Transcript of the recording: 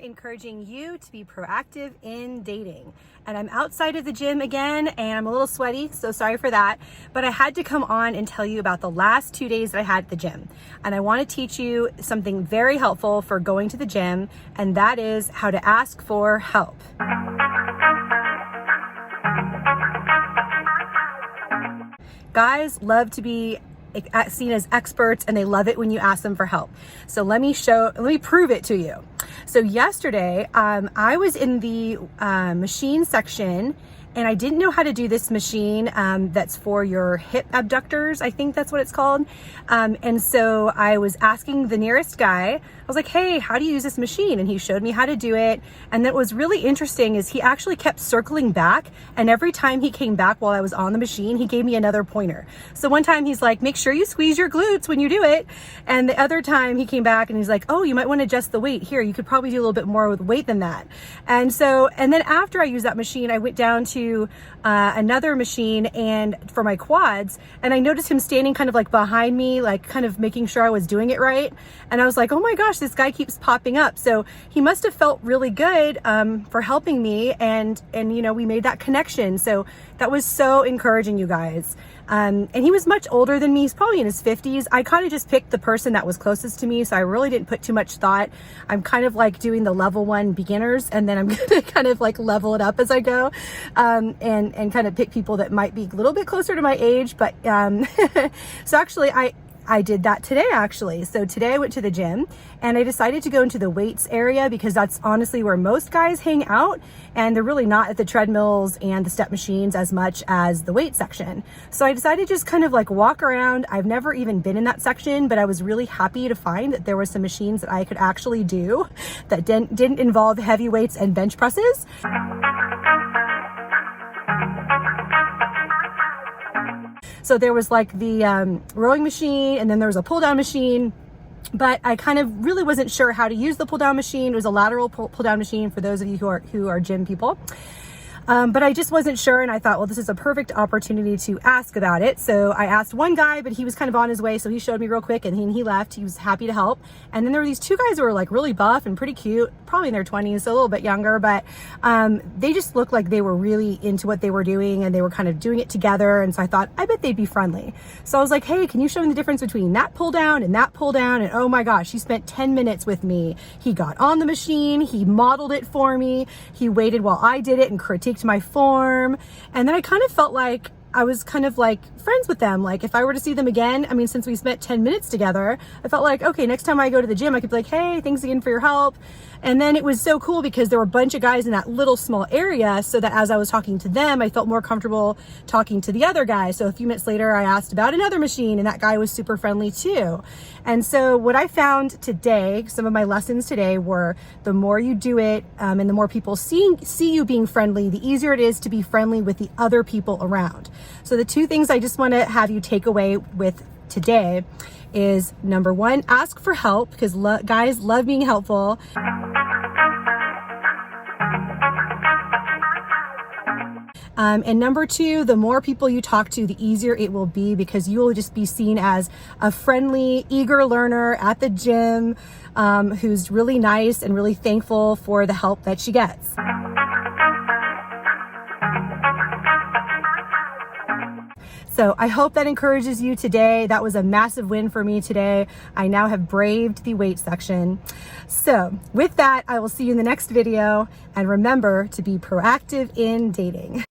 encouraging you to be proactive in dating. And I'm outside of the gym again, and I'm a little sweaty, so sorry for that. But I had to come on and tell you about the last 2 days that I had at the gym. And I want to teach you something very helpful for going to the gym, and that is how to ask for help. Guys love to be seen as experts, and they love it when you ask them for help. So let me prove it to you. So yesterday, I was in the machine section, and I didn't know how to do this machine that's for your hip abductors. I think that's what it's called. And so I was asking the nearest guy, I was like, hey, how do you use this machine? And he showed me how to do it. And what was really interesting is he actually kept circling back. And every time he came back while I was on the machine, he gave me another pointer. So one time he's like, make sure you squeeze your glutes when you do it. And the other time he came back and he's like, oh, you might want to adjust the weight here. You could probably do a little bit more with weight than that. And then after I used that machine, I went down to another machine and for my quads, and I noticed him standing kind of like behind me, like kind of making sure I was doing it right. And I was like, oh my gosh, this guy keeps popping up. So he must have felt really good for helping me, and we made that connection. So that was so encouraging, you guys. And he was much older than me. He's probably in his 50s. I kind of just picked the person that was closest to me, so I really didn't put too much thought. I'm kind of like doing the level 1 beginners, and then I'm gonna kind of like level it up as I go, and kind of pick people that might be a little bit closer to my age. But so actually I did that today, actually. So today I went to the gym and I decided to go into the weights area because that's honestly where most guys hang out, and they're really not at the treadmills and the step machines as much as the weight section. So I decided to just kind of like walk around. I've never even been in that section, but I was really happy to find that there were some machines that I could actually do that didn't involve heavy weights and bench presses. So there was like the rowing machine, and then there was a pull down machine, but I kind of really wasn't sure how to use the pull down machine. It was a lateral pull down machine for those of you who are gym people. But I just wasn't sure, and I thought, well, this is a perfect opportunity to ask about it. So I asked one guy, but he was kind of on his way, so he showed me real quick, and he left. He was happy to help. And then there were these two guys who were like really buff and pretty cute, probably in their 20s, so a little bit younger, but they just looked like they were really into what they were doing, and they were kind of doing it together. And so I thought, I bet they'd be friendly. So I was like, hey, can you show me the difference between that pull down and that pull down? And oh my gosh, he spent 10 minutes with me. He got on the machine, he modeled it for me, he waited while I did it and critiqued my form. And then I kind of felt like I was kind of like friends with them. Like if I were to see them again, I mean, since we spent 10 minutes together, I felt like, okay, next time I go to the gym, I could be like, hey, thanks again for your help. And then it was so cool because there were a bunch of guys in that little small area, so that as I was talking to them, I felt more comfortable talking to the other guy. So a few minutes later, I asked about another machine, and that guy was super friendly too. And so what I found today, some of my lessons today were the more you do it, and the more people see you being friendly, the easier it is to be friendly with the other people around. So the two things I just want to have you take away with today is, number one, ask for help, because guys love being helpful. And number two, the more people you talk to, the easier it will be, because you will just be seen as a friendly, eager learner at the gym, who's really nice and really thankful for the help that she gets. So I hope that encourages you today. That was a massive win for me today. I now have braved the weight section. So with that, I will see you in the next video. And remember to be proactive in dating.